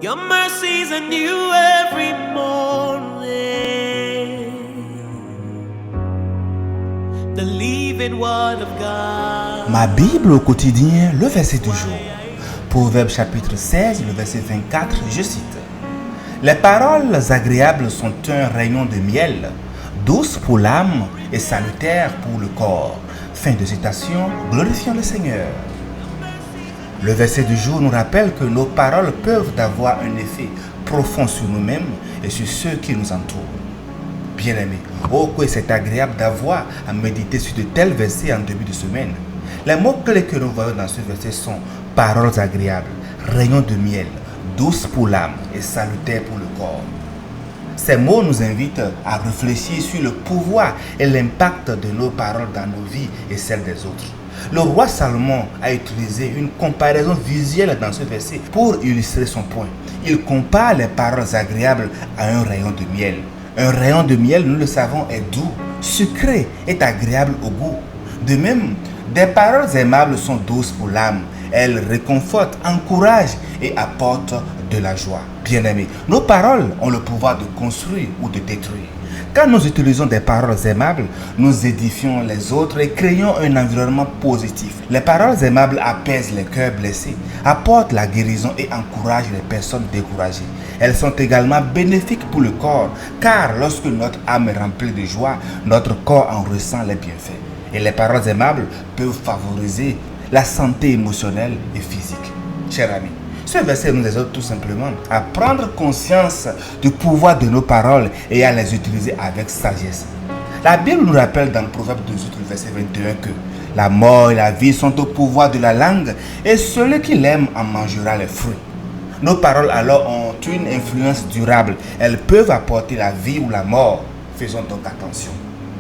Your mercies are new every morning. The living word of God. Ma Bible au quotidien, le verset du jour. Proverbe chapitre 16, le verset 24, je cite. Les paroles agréables sont un rayon de miel, douces pour l'âme et salutaires pour le corps. Fin de citation, glorifions le Seigneur. Le verset du jour nous rappelle que nos paroles peuvent avoir un effet profond sur nous-mêmes et sur ceux qui nous entourent. Bien-aimés, oh que c'est agréable d'avoir à méditer sur de tels versets en début de semaine. Les mots-clés que nous voyons dans ce verset sont paroles agréables, rayons de miel, douces pour l'âme et salutaires pour le corps. Ces mots nous invitent à réfléchir sur le pouvoir et l'impact de nos paroles dans nos vies et celles des autres. Le roi Salomon a utilisé une comparaison visuelle dans ce verset pour illustrer son point. Il compare les paroles agréables à un rayon de miel. Un rayon de miel, nous le savons, est doux, sucré et agréable au goût. De même, des paroles aimables sont douces pour l'âme. Elles réconfortent, encouragent et apportent de la joie. Bien-aimés, nos paroles ont le pouvoir de construire ou de détruire. Quand nous utilisons des paroles aimables, nous édifions les autres et créons un environnement positif. Les paroles aimables apaisent les cœurs blessés, apportent la guérison et encouragent les personnes découragées. Elles sont également bénéfiques pour le corps, car lorsque notre âme est remplie de joie, notre corps en ressent les bienfaits. Et les paroles aimables peuvent favoriser la santé émotionnelle et physique. Chers amis, ce verset nous exhorte tout simplement à prendre conscience du pouvoir de nos paroles et à les utiliser avec sagesse. La Bible nous rappelle dans le Proverbe 18, verset 21 que la mort et la vie sont au pouvoir de la langue et celui qui l'aime en mangera les fruits. Nos paroles alors ont une influence durable. Elles peuvent apporter la vie ou la mort. Faisons donc attention.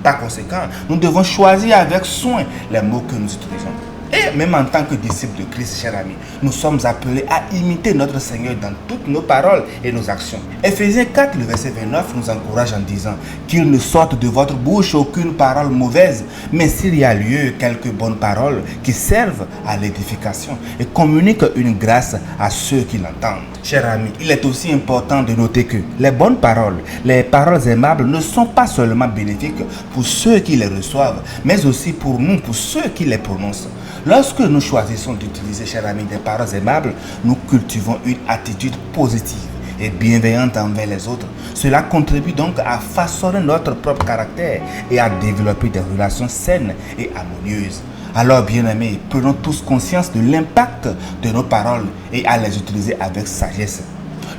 Par conséquent, nous devons choisir avec soin les mots que nous utilisons. Et même en tant que disciples de Christ, chers amis, nous sommes appelés à imiter notre Seigneur dans toutes nos paroles et nos actions. Éphésiens 4, le verset 29 nous encourage en disant qu'il ne sorte de votre bouche aucune parole mauvaise, mais s'il y a lieu, quelques bonnes paroles qui servent à l'édification et communiquent une grâce à ceux qui l'entendent. Chers amis, il est aussi important de noter que les bonnes paroles, les paroles aimables ne sont pas seulement bénéfiques pour ceux qui les reçoivent, mais aussi pour nous, pour ceux qui les prononcent. Lorsque nous choisissons d'utiliser, chers amis, des paroles aimables, nous cultivons une attitude positive et bienveillante envers les autres. Cela contribue donc à façonner notre propre caractère et à développer des relations saines et harmonieuses. Alors, bien-aimés, prenons tous conscience de l'impact de nos paroles et à les utiliser avec sagesse.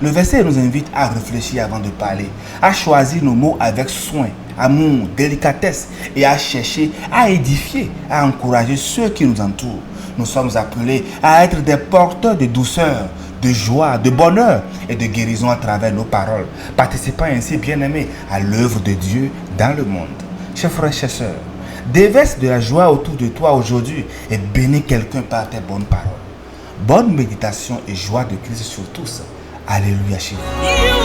Le verset nous invite à réfléchir avant de parler, à choisir nos mots avec soin, amour, délicatesse et à chercher à édifier, à encourager ceux qui nous entourent. Nous sommes appelés à être des porteurs de douceur, de joie, de bonheur et de guérison à travers nos paroles, participant ainsi, bien-aimés, à l'œuvre de Dieu dans le monde. Chers frères et chers sœurs, déverse de la joie autour de toi aujourd'hui et bénis quelqu'un par tes bonnes paroles. Bonne méditation et joie de Christ sur tous. Alléluia chez vous.